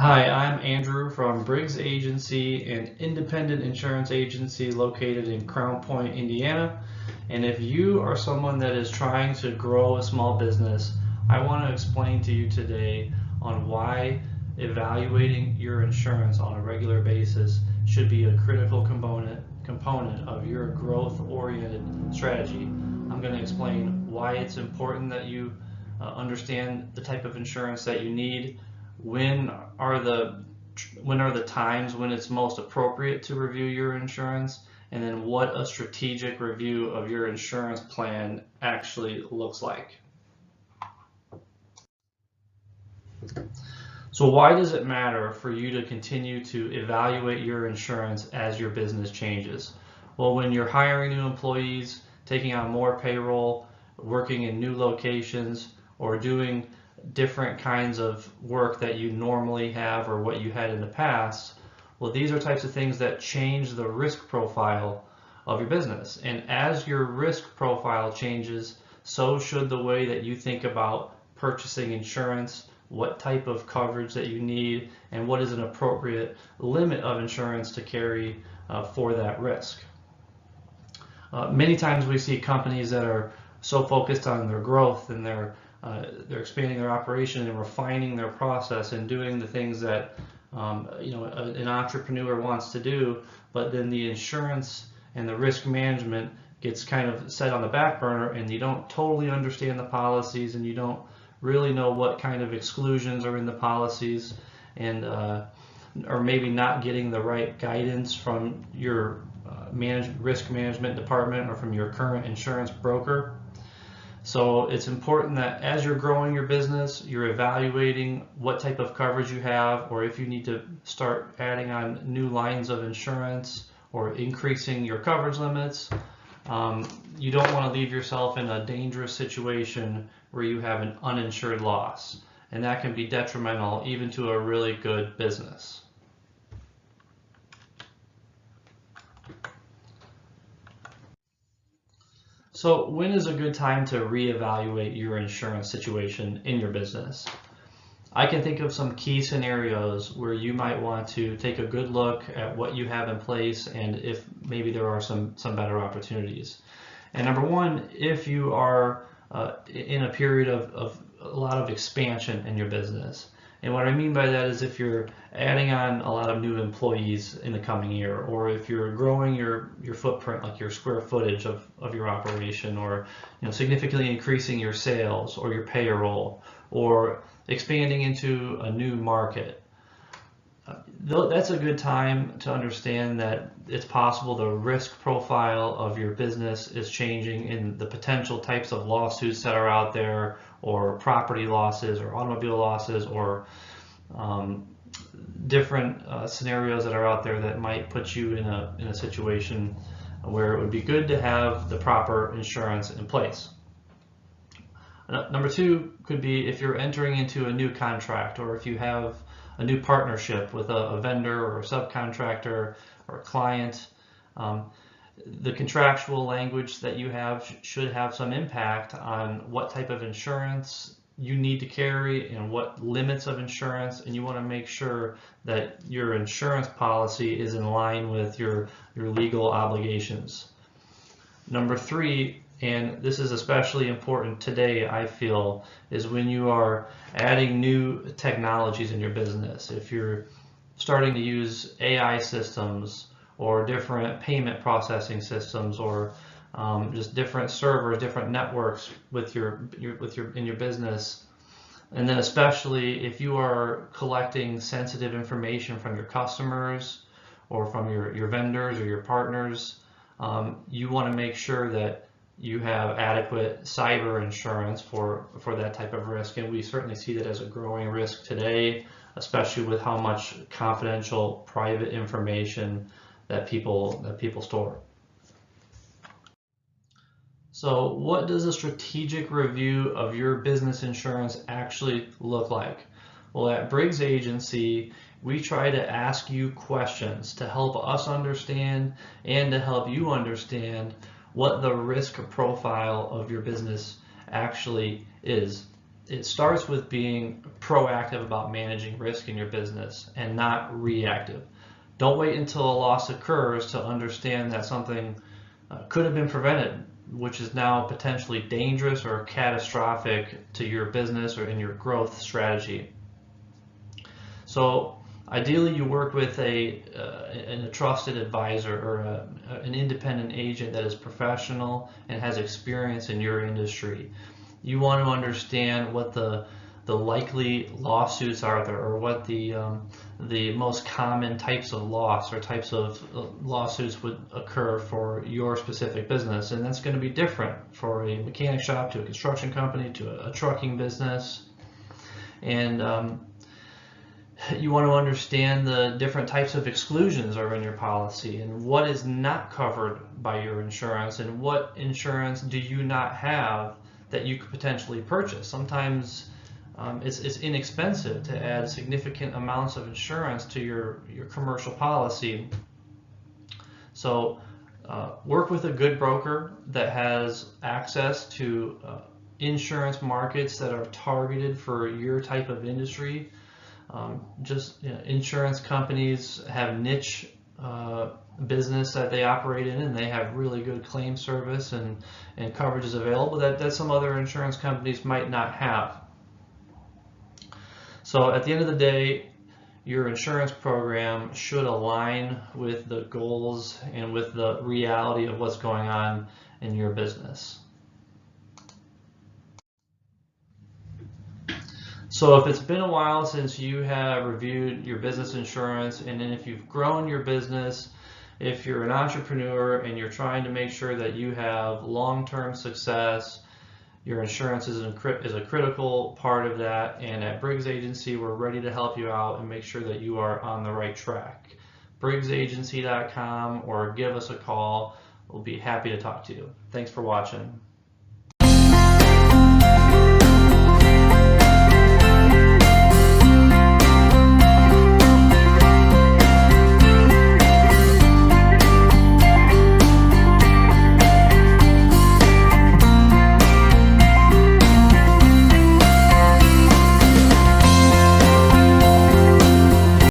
Hi, I'm Andrew from Briggs Agency, an independent insurance agency located in Crown Point, Indiana. And if you are someone that is trying to grow a small business, I want to explain to you today on why evaluating your insurance on a regular basis should be a critical component of your growth-oriented strategy. I'm going to explain why it's important that you understand the type of insurance that you need, when are the times when it's most appropriate to review your insurance, and then what a strategic review of your insurance plan actually looks like. So why does it matter for you to continue to evaluate your insurance as your business changes? Well, when you're hiring new employees, taking on more payroll, working in new locations, or doing different kinds of work that you normally have or what you had in the past, well, these are types of things that change the risk profile of your business. And as your risk profile changes, so should the way that you think about purchasing insurance, what type of coverage that you need, and what is an appropriate limit of insurance to carry for that risk. Many times we see companies that are so focused on their growth and they're expanding their operation and refining their process and doing the things that an entrepreneur wants to do, but then the insurance and the risk management gets kind of set on the back burner, and you don't totally understand the policies, and you don't really know what kind of exclusions are in the policies, and or maybe not getting the right guidance from your risk management department or from your current insurance broker. So it's important that as you're growing your business, you're evaluating what type of coverage you have, or if you need to start adding on new lines of insurance or increasing your coverage limits. You don't want to leave yourself in a dangerous situation where you have an uninsured loss, and that can be detrimental even to a really good business. So when is a good time to reevaluate your insurance situation in your business? I can think of some key scenarios where you might want to take a good look at what you have in place and if maybe there are some better opportunities. And number one, if you are in a period of a lot of expansion in your business. And what I mean by that is if you're adding on a lot of new employees in the coming year, or if you're growing your footprint, like your square footage of your operation, or significantly increasing your sales or your payroll, or expanding into a new market. That's a good time to understand that it's possible the risk profile of your business is changing in the potential types of lawsuits that are out there, or property losses, or automobile losses, or different scenarios that are out there that might put you in a situation where it would be good to have the proper insurance in place. Number two could be if you're entering into a new contract, or if you have a new partnership with a vendor or a subcontractor or a client. The contractual language that you have should have some impact on what type of insurance you need to carry and what limits of insurance, and you want to make sure that your insurance policy is in line with your legal obligations. Number three, and this is especially important today, I feel, is when you are adding new technologies in your business. If you're starting to use AI systems or different payment processing systems, or just different servers, different networks in your business, and then especially if you are collecting sensitive information from your customers or from your vendors or your partners, you want to make sure that you have adequate cyber insurance for that type of risk, and we certainly see that as a growing risk today, especially with how much confidential private information that people store. So what does a strategic review of your business insurance actually look like? Well, at Briggs Agency, we try to ask you questions to help us understand and to help you understand what the risk profile of your business actually is. it starts with being proactive about managing risk in your business and not reactive. Don't wait until a loss occurs to understand that something could have been prevented, which is now potentially dangerous or catastrophic to your business or in your growth strategy. So ideally you work with a trusted advisor or an independent agent that is professional and has experience in your industry. You want to understand what the likely lawsuits are there, or what the most common types of loss or types of lawsuits would occur for your specific business, and that's going to be different for a mechanic shop to a construction company to a trucking business. And you want to understand the different types of exclusions are in your policy and what is not covered by your insurance, and what insurance do you not have that you could potentially purchase. Sometimes it's inexpensive to add significant amounts of insurance to your commercial policy. So work with a good broker that has access to insurance markets that are targeted for your type of industry. Insurance companies have niche business that they operate in, and they have really good claim service and coverages available that some other insurance companies might not have. So at the end of the day, your insurance program should align with the goals and with the reality of what's going on in your business. So if it's been a while since you have reviewed your business insurance, and then if you've grown your business, if you're an entrepreneur and you're trying to make sure that you have long-term success, your insurance is a critical part of that. And at Briggs Agency, we're ready to help you out and make sure that you are on the right track. BriggsAgency.com, or give us a call. We'll be happy to talk to you. Thanks for watching.